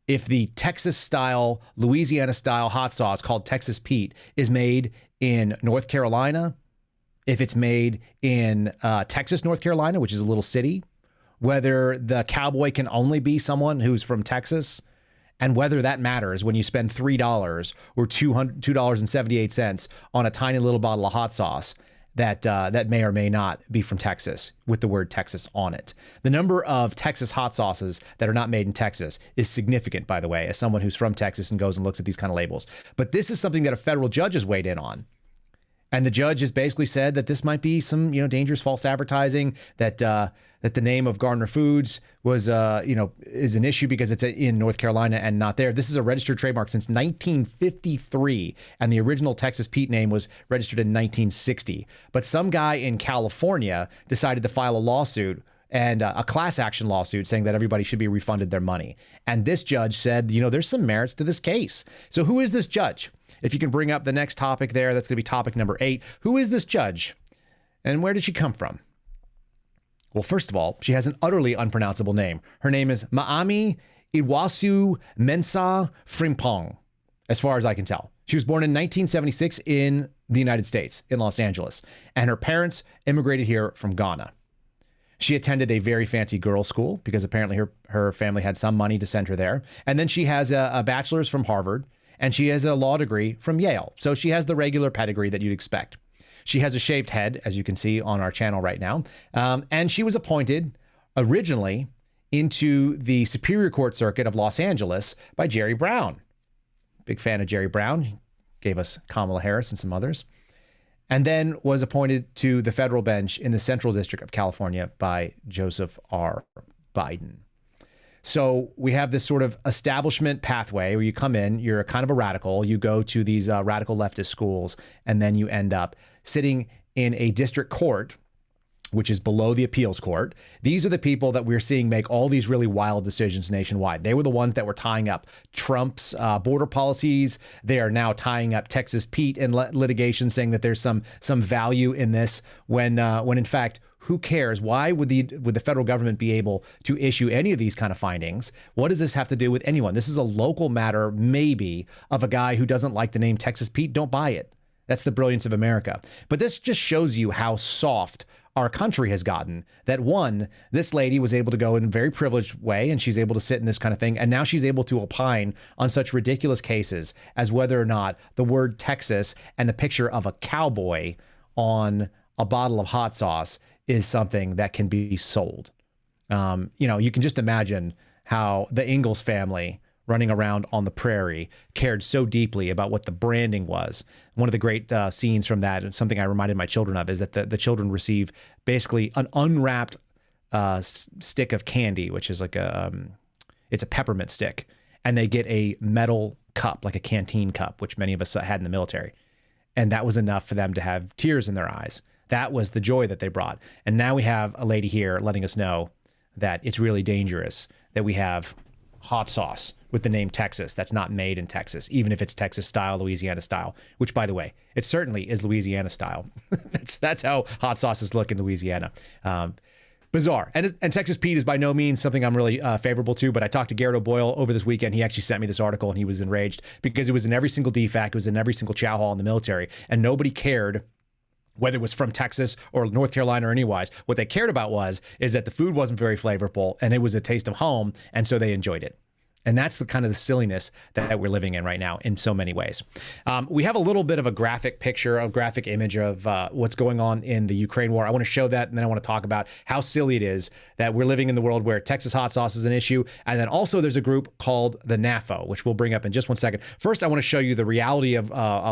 if the Texas-style, Louisiana-style hot sauce called Texas Pete is made in North Carolina, if it's made in Texas, North Carolina, which is a little city, whether the cowboy can only be someone who's from Texas, and whether that matters when you spend $3 or $2.78 on a tiny little bottle of hot sauce that may or may not be from Texas with the word Texas on it. The number of Texas hot sauces that are not made in Texas is significant, by the way, as someone who's from Texas and goes and looks at these kind of labels. But this is something that a federal judge has weighed in on. And the judge has basically said that this might be some, dangerous false advertising, that the name of Gardner Foods was, is an issue because it's in North Carolina and not there. This is a registered trademark since 1953, and the original Texas Pete name was registered in 1960. But some guy in California decided to file a lawsuit, and a class action lawsuit, saying that everybody should be refunded their money. And this judge said, there's some merits to this case. So who is this judge? If you can bring up the next topic there, that's going to be topic number 8. Who is this judge? And where did she come from? Well, first of all, she has an utterly unpronounceable name. Her name is Maami Iwasu Mensah Frimpong, as far as I can tell. She was born in 1976 in the United States, in Los Angeles, and her parents immigrated here from Ghana. She attended a very fancy girls' school because apparently her family had some money to send her there. And then she has a bachelor's from Harvard, and she has a law degree from Yale. So she has the regular pedigree that you'd expect. She has a shaved head, as you can see on our channel right now. And she was appointed originally into the Superior Court Circuit of Los Angeles by Jerry Brown. Big fan of Jerry Brown. He gave us Kamala Harris and some others. And then was appointed to the federal bench in the Central District of California by Joseph R. Biden. So we have this sort of establishment pathway where you come in, you're a kind of a radical, you go to these radical leftist schools, and then you end up sitting in a district court, which is below the appeals court. These are the people that we're seeing make all these really wild decisions nationwide. They were the ones that were tying up Trump's border policies. They are now tying up Texas Pete in litigation, saying that there's some value in this when in fact, who cares? Why would the federal government be able to issue any of these kind of findings? What does this have to do with anyone? This is a local matter, maybe, of a guy who doesn't like the name Texas Pete. Don't buy it. That's the brilliance of America. But this just shows you how soft our country has gotten, that one, this lady was able to go in a very privileged way and she's able to sit in this kind of thing. And now she's able to opine on such ridiculous cases as whether or not the word Texas and the picture of a cowboy on a bottle of hot sauce is something that can be sold. You can just imagine how the Ingalls family running around on the prairie cared so deeply about what the branding was. One of the great scenes from that, and something I reminded my children of, is that the children receive basically an unwrapped stick of candy, which is like it's a peppermint stick, and they get a metal cup, like a canteen cup, which many of us had in the military. And that was enough for them to have tears in their eyes. That was the joy that they brought. And now we have a lady here letting us know that it's really dangerous that we have hot sauce with the name Texas that's not made in Texas, even if it's Texas style, Louisiana style, which, by the way, it certainly is Louisiana style. That's how hot sauces look in Louisiana. Bizarre. And Texas Pete is by no means something I'm really favorable to, but I talked to Garrett O'Boyle over this weekend. He actually sent me this article and he was enraged because it was in every single DFAC, it was in every single chow hall in the military, and nobody cared whether it was from Texas or North Carolina or anywise. What they cared about is that the food wasn't very flavorful and it was a taste of home, and so they enjoyed it. And that's the kind of the silliness that we're living in right now in so many ways. We have a little bit of a graphic picture, a graphic image of what's going on in the Ukraine war. I want to show that, and then I want to talk about how silly it is that we're living in the world where Texas hot sauce is an issue. And then also there's a group called the NAFO, which we'll bring up in just one second. First, I want to show you the reality of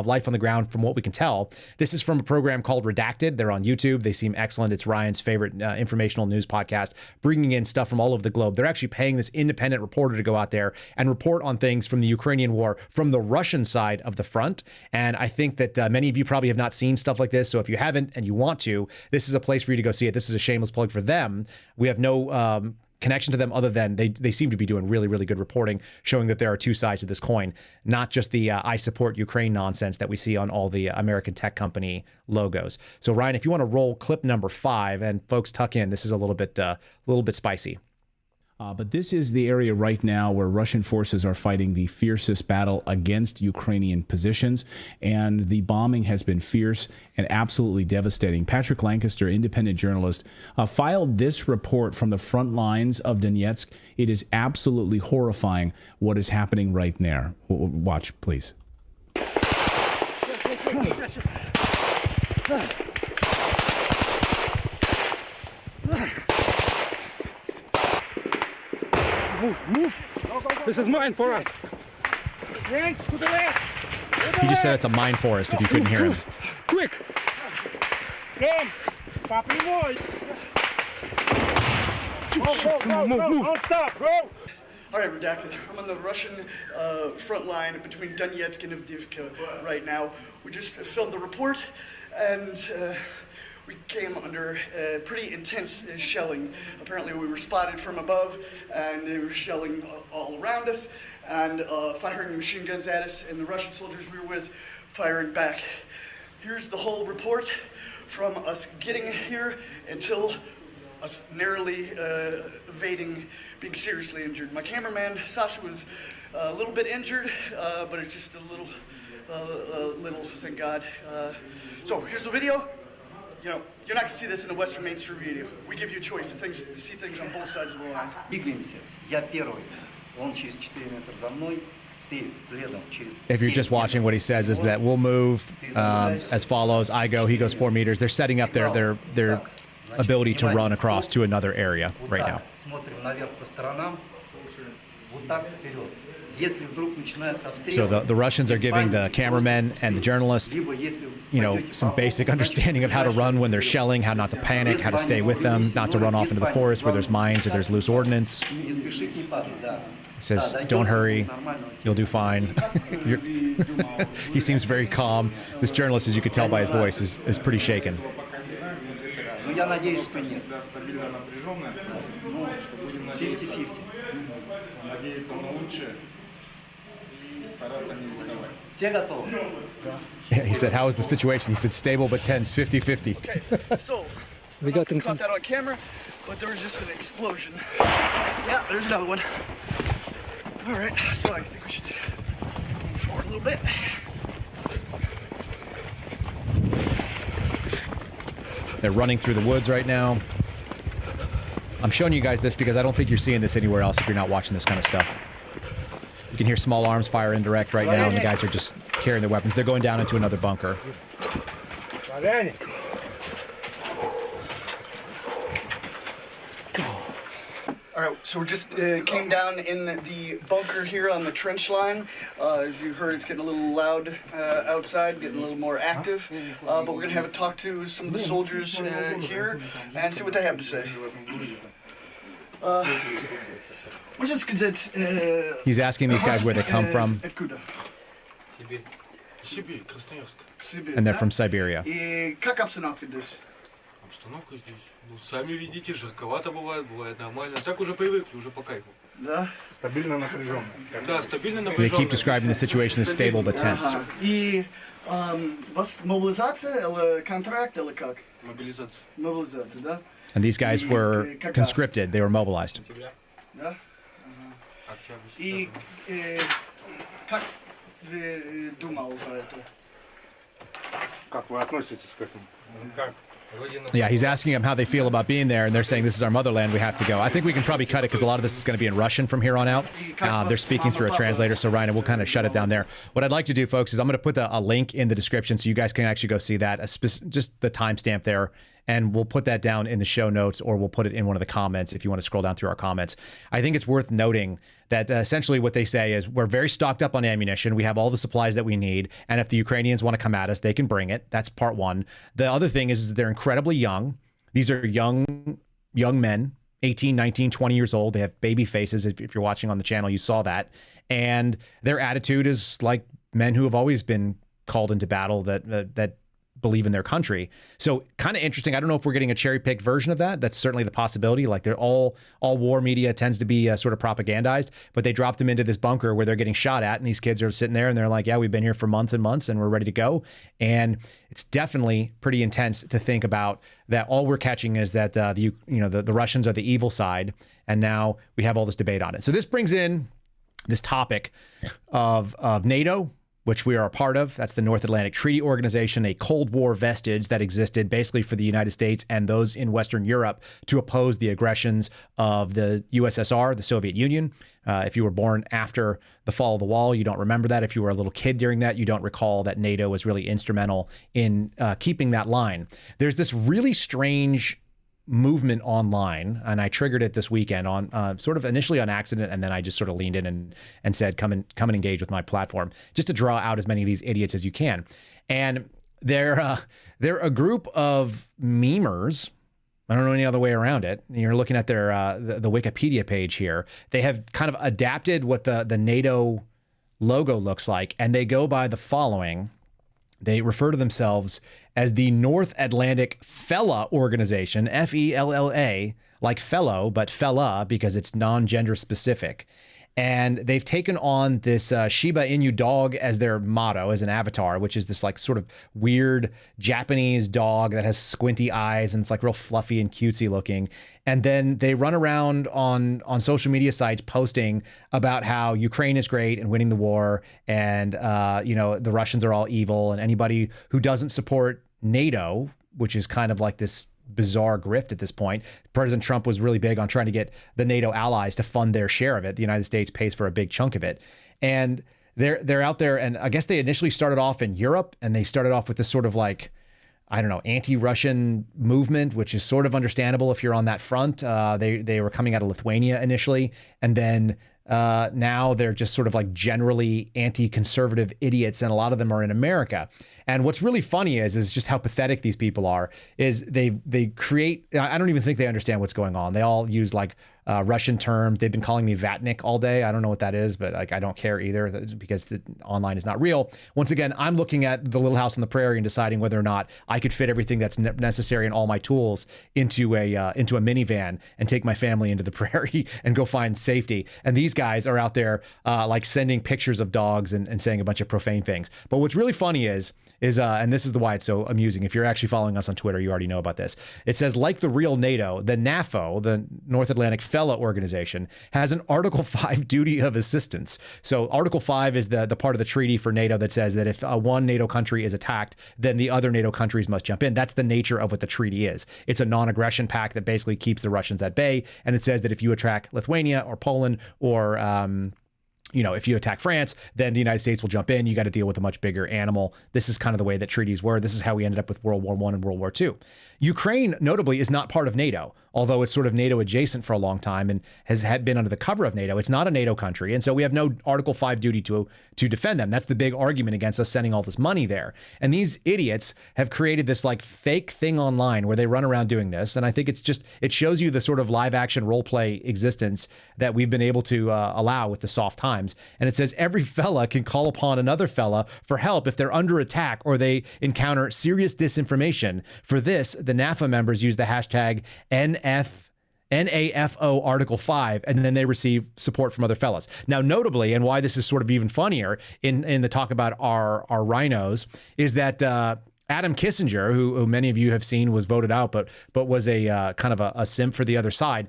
life on the ground from what we can tell. This is from a program called Redacted. They're on YouTube. They seem excellent. It's Ryan's favorite informational news podcast, bringing in stuff from all over the globe. They're actually paying this independent reporter to go out there and report on things from the Ukrainian war from the Russian side of the front. And I think that many of you probably have not seen stuff like this. So if you haven't and you want to, this is a place for you to go see it. This is a shameless plug for them. We have no connection to them other than they seem to be doing really, really good reporting, showing that there are two sides to this coin, not just the I support Ukraine nonsense that we see on all the American tech company logos. So Ryan, if you want to roll clip number 5, and folks tuck in, this is a little bit spicy. But this is the area right now where Russian forces are fighting the fiercest battle against Ukrainian positions, and the bombing has been fierce and absolutely devastating. Patrick Lancaster, independent journalist, filed this report from the front lines of Donetsk. It is absolutely horrifying what is happening right there. Watch, please. Move. This is mine for us. Hands to the left. He just said it's a mine forest if you couldn't hear him. Quick. Sam, move. Don't stop, bro. All right, Redacted. I'm on the Russian front line between Donetsk and Avdiivka right now. We just filmed the report, and we came under pretty intense shelling. Apparently we were spotted from above, and they were shelling all around us and firing machine guns at us, and the Russian soldiers we were with firing back. Here's the whole report from us getting here until us narrowly evading being seriously injured. My cameraman, Sasha, was a little bit injured, but it's just a little, thank God. So here's the video. You know, you're not going to see this in a Western mainstream video. We give you a choice to see things on both sides of the line. If you're just watching, what he says is that we'll move as follows. I go, he goes 4 meters. They're setting up their ability to run across to another area right now. So the Russians are giving the cameramen and the journalists, some basic understanding of how to run when they're shelling, how not to panic, how to stay with them, not to run off into the forest where there's mines or there's loose ordnance. It says, don't hurry, you'll do fine. He seems very calm. This journalist, as you could tell by his voice, is pretty shaken. Yeah, he said, how is the situation? He said, stable but tense, 50-50. Okay, so we got caught that on camera, but there was just an explosion. Yeah, there's another one. All right, so I think we should move forward a little bit. They're running through the woods right now. I'm showing you guys this because I don't think you're seeing this anywhere else if you're not watching this kind of stuff. You can hear small arms fire indirect right now, and the guys are just carrying their weapons. They're going down into another bunker. All right, so we just came down in the bunker here on the trench line. As you heard, it's getting a little loud outside, getting a little more active. But we're going to have a talk to some of the soldiers here and see what they have to say. He's asking these guys where they come from. And they're from Siberia. Как обстановка здесь? Обстановка здесь. Ну, сами видите, жарковато бывает, бывает нормально. Так уже привыкли, уже по кайфу. Да? Стабильно напряженно. Да, стабильно They напряженно. keep describing the situation as stable but tense. И вас мобилизация или контракт или как? Мобилизация. Мобилизация, да? And these guys were conscripted. They were mobilized. Да? И как вы думали про это? Как вы относитесь к этому? Как? Yeah, he's asking them how they feel about being there, and they're saying, this is our motherland, we have to go. I think we can probably cut it because a lot of this is going to be in Russian from here on out. They're speaking through a translator, so Ryan, we'll kind of shut it down there. What I'd like to do, folks, is I'm going to put a link in the description so you guys can actually go see that, just the timestamp there, and we'll put that down in the show notes, or we'll put it in one of the comments if you want to scroll down through our comments. I think it's worth noting that essentially what they say is we're very stocked up on ammunition. We have all the supplies that we need. And if the Ukrainians want to come at us, they can bring it. That's part one. The other thing is they're incredibly young. These are young men, 18, 19, 20 years old. They have baby faces. If you're watching on the channel, you saw that. And their attitude is like men who have always been called into battle that believe in their country. So kind of interesting. I don't know if we're getting a cherry-picked version of that. That's certainly the possibility. Like they're all war media tends to be sort of propagandized, but they dropped them into this bunker where they're getting shot at, and these kids are sitting there and they're like, yeah, we've been here for months and months and we're ready to go. And it's definitely pretty intense to think about that. All we're catching is that the Russians are the evil side, and now we have all this debate on it. So this brings in this topic of NATO, which we are a part of. That's the North Atlantic Treaty Organization, a Cold War vestige that existed basically for the United States and those in Western Europe to oppose the aggressions of the USSR, the Soviet Union. If you were born after the fall of the wall, you don't remember that. If you were a little kid during that, you don't recall that NATO was really instrumental in keeping that line. There's this really strange movement online, and I triggered it this weekend on sort of initially on accident, and then I just sort of leaned in and said, come and engage with my platform, just to draw out as many of these idiots as you can. And they're a group of memers. I don't know any other way around it. You're looking at their the Wikipedia page here. They have kind of adapted what the NATO logo looks like, and they go by the following. They refer to themselves as the North Atlantic Fella Organization, F-E-L-L-A, like fellow, but fella because it's non-gender specific. And they've taken on this Shiba Inu dog as their motto, as an avatar, which is this like sort of weird Japanese dog that has squinty eyes and it's like real fluffy and cutesy looking. And then they run around on social media sites posting about how Ukraine is great and winning the war, and the Russians are all evil, and anybody who doesn't support NATO, which is kind of like this bizarre grift at this point. President Trump was really big on trying to get the NATO allies to fund their share of it. The United States pays for a big chunk of it. And they're out there, and I guess they initially started off in Europe, and they started off with this sort of like I don't know, anti-Russian movement, which is sort of understandable if you're on that front. They were coming out of Lithuania initially, and then now they're just sort of like generally anti-conservative idiots, and a lot of them are in America. And what's really funny is just how pathetic these people are. Is they create, I don't even think they understand what's going on. They all use like Russian terms. They've been calling me Vatnik all day. I don't know what that is, but like I don't care either because the online is not real. Once again, I'm looking at the little house on the prairie and deciding whether or not I could fit everything that's necessary and all my tools into a minivan and take my family into the prairie and go find safety. And these guys are out there like sending pictures of dogs and saying a bunch of profane things. But what's really funny is and this is why it's so amusing. If you're actually following us on Twitter, you already know about this. It says, like the real NATO, the NAFO, the North Atlantic Fella Organization, has an Article 5 duty of assistance. So Article 5 is the part of the treaty for NATO that says that if one NATO country is attacked, then the other NATO countries must jump in. That's the nature of what the treaty is. It's a non-aggression pact that basically keeps the Russians at bay. And it says that if you attack Lithuania or Poland or if you attack France, then the United States will jump in. You got to deal with a much bigger animal. This is kind of the way that treaties were. This is how we ended up with World War I and World War II. Ukraine, notably, is not part of NATO, although it's sort of NATO adjacent for a long time and had been under the cover of NATO. It's not a NATO country. And so we have no Article 5 duty to defend them. That's the big argument against us sending all this money there. And these idiots have created this like fake thing online where they run around doing this. And I think it shows you the sort of live action role play existence that we've been able to allow with the soft times. And it says every fella can call upon another fella for help if they're under attack or they encounter serious disinformation. For this, the NAFA members use the hashtag NAFO Article 5, and then they receive support from other fellas. Now, notably, and why this is sort of even funnier in the talk about our RINOs, is that Adam Kissinger, who many of you have seen was voted out, but was a kind of a simp for the other side.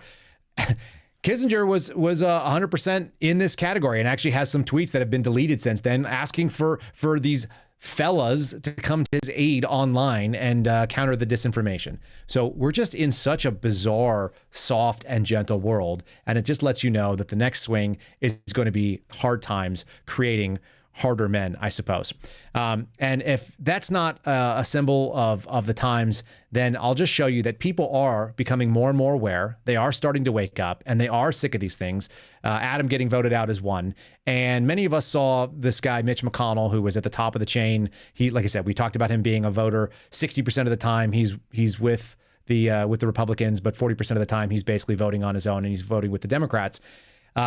Kissinger was 100% in this category and actually has some tweets that have been deleted since then, asking for these fellas to come to his aid online and counter the disinformation. So we're just in such a bizarre, soft and gentle world. And it just lets you know that the next swing is going to be hard times creating harder men, I suppose. And if that's not a symbol of the times, then I'll just show you that people are becoming more and more aware. They are starting to wake up and they are sick of these things. Adam getting voted out is one. And many of us saw this guy, Mitch McConnell, who was at the top of the chain. He, like I said, we talked about him being a voter 60% of the time. He's with the Republicans, but 40% of the time he's basically voting on his own and he's voting with the Democrats.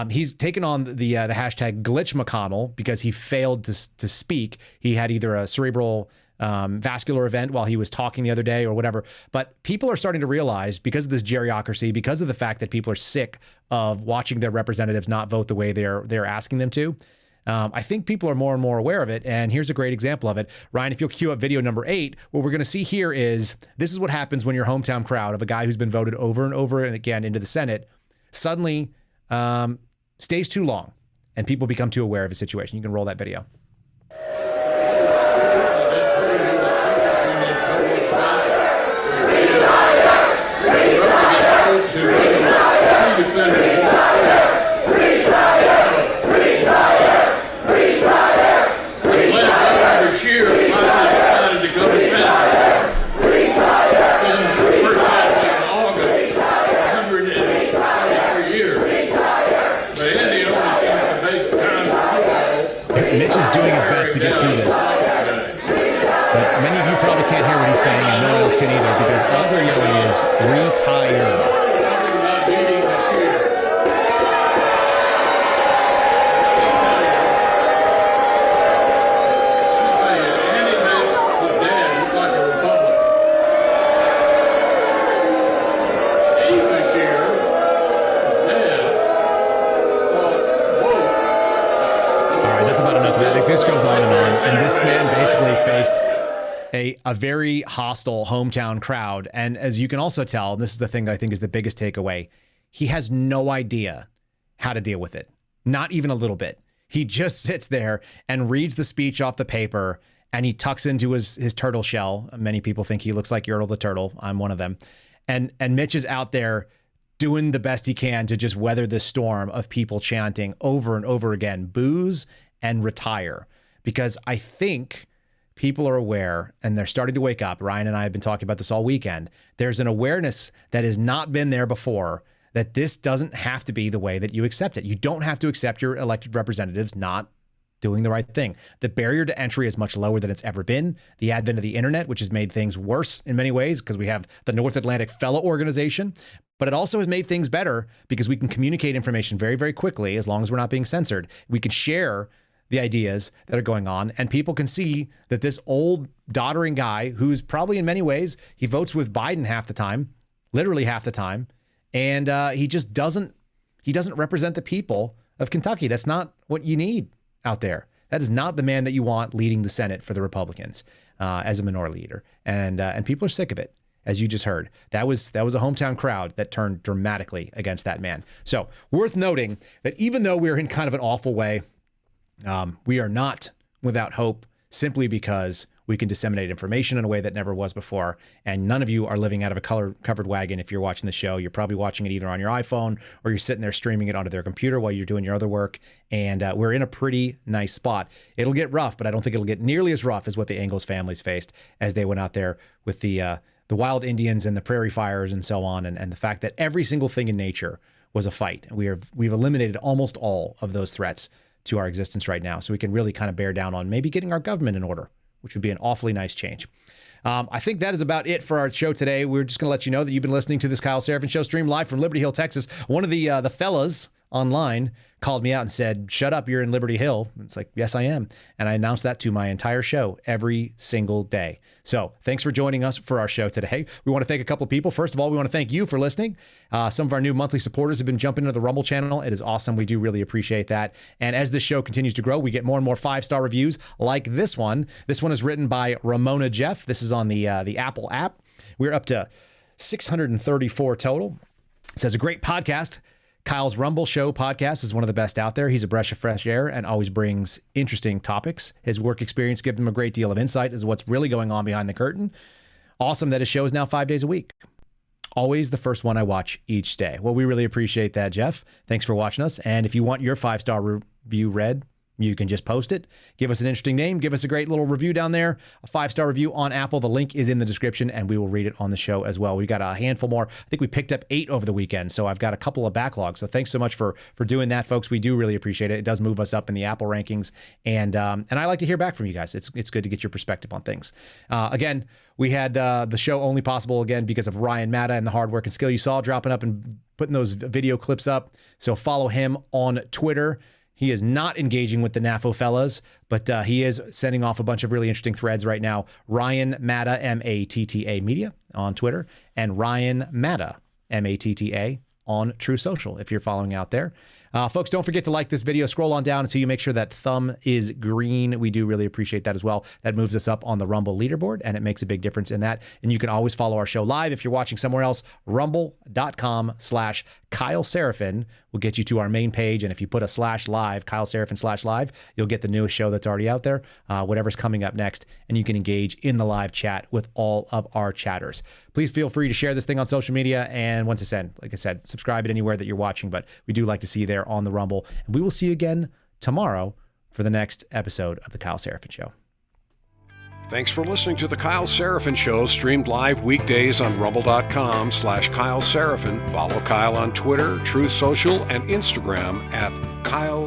He's taken on the hashtag Glitch McConnell because he failed to speak. He had either a cerebral vascular event while he was talking the other day or whatever. But people are starting to realize, because of this geriocracy, because of the fact that people are sick of watching their representatives not vote the way they're asking them to. I think people are more and more aware of it. And here's a great example of it. Ryan, if you'll cue up video number 8, what we're going to see here is this is what happens when your hometown crowd of a guy who's been voted over and over and again into the Senate suddenly stays too long and people become too aware of his situation. You can roll that video. Mitch is doing his best to get through this. But many of you probably can't hear what he's saying, and no one else can either, because all they're yelling is, retire. This goes on, and this man basically faced a very hostile hometown crowd. And as you can also tell, and this is the thing that I think is the biggest takeaway, he has no idea how to deal with it. Not even a little bit. He just sits there and reads the speech off the paper, and he tucks into his turtle shell. Many people think he looks like Yertle the turtle. I'm one of them. And Mitch is out there doing the best he can to just weather this storm of people chanting over and over again, booze and retire. Because I think people are aware and they're starting to wake up. Ryan and I have been talking about this all weekend. There's an awareness that has not been there before, that this doesn't have to be the way that you accept it. You don't have to accept your elected representatives not doing the right thing. The barrier to entry is much lower than it's ever been. The advent of the internet, which has made things worse in many ways because we have the North Atlantic Fellow Organization, but it also has made things better because we can communicate information very, very quickly as long as we're not being censored. We can share the ideas that are going on, and people can see that this old doddering guy, who's probably in many ways, he votes with Biden half the time, literally half the time, and he just doesn't represent the people of Kentucky. That's not what you need out there. That is not the man that you want leading the Senate for the Republicans as a minority leader, and people are sick of it. As you just heard, that was a hometown crowd that turned dramatically against that man. So worth noting that even though we're in kind of an awful way, we are not without hope simply because we can disseminate information in a way that never was before. And none of you are living out of a color-covered wagon. If you're watching the show, you're probably watching it either on your iPhone or you're sitting there streaming it onto their computer while you're doing your other work. And we're in a pretty nice spot. It'll get rough, but I don't think it'll get nearly as rough as what the Ingalls families faced as they went out there with the wild Indians and the prairie fires and so on. And the fact that every single thing in nature was a fight. We've eliminated almost all of those threats to our existence right now. So we can really kind of bear down on maybe getting our government in order, which would be an awfully nice change. I think that is about it for our show today. We're just going to let you know that you've been listening to this Kyle Seraphin Show stream live from Liberty Hill, Texas. One of the fellas online called me out and said, "Shut up, you're in Liberty Hill." It's like, yes, I am. And I announced that to my entire show every single day. So thanks for joining us for our show today. We want to thank a couple of people. First of all, we want to thank you for listening. Some of our new monthly supporters have been jumping into the Rumble channel. It is awesome. We do really appreciate that. And as this show continues to grow, we get more and more 5-star reviews like this one. This one is written by Ramona Jeff. This is on the Apple app. We're up to 634 total. It says, a great podcast. Kyle's Rumble Show podcast is one of the best out there. He's a breath of fresh air and always brings interesting topics. His work experience gives him a great deal of insight as to what's really going on behind the curtain. Awesome that his show is now 5 days a week. Always the first one I watch each day. Well, we really appreciate that, Jeff. Thanks for watching us. And if you want your 5-star review read, you can just post it. Give us an interesting name. Give us a great little review down there. A 5-star review on Apple. The link is in the description, and we will read it on the show as well. We got a handful more. I think we picked up 8 over the weekend, so I've got a couple of backlogs. So thanks so much for doing that, folks. We do really appreciate it. It does move us up in the Apple rankings, and I like to hear back from you guys. It's good to get your perspective on things. Again, we had the show only possible again because of Ryan Matta and the hard work and skill you saw dropping up and putting those video clips up. So follow him on Twitter. He is not engaging with the NAFO fellas, but he is sending off a bunch of really interesting threads right now. Ryan Matta, M-A-T-T-A Media on Twitter, and Ryan Matta, M-A-T-T-A on True Social, if you're following out there. Folks, don't forget to like this video. Scroll on down until you make sure that thumb is green. We do really appreciate that as well. That moves us up on the Rumble leaderboard, and it makes a big difference in that. And you can always follow our show live if you're watching somewhere else. Rumble.com/Kyle Seraphin will get you to our main page. And if you put a /live, Kyle Seraphin /live, you'll get the newest show that's already out there, whatever's coming up next. And you can engage in the live chat with all of our chatters. Please feel free to share this thing on social media. And once it's in, like I said, subscribe it anywhere that you're watching. But we do like to see you there on the Rumble. And we will see you again tomorrow for the next episode of The Kyle Seraphin Show. Thanks for listening to The Kyle Seraphin Show, streamed live weekdays on rumble.com/Kyle Seraphin. Follow Kyle on Twitter, Truth Social, and Instagram at Kyle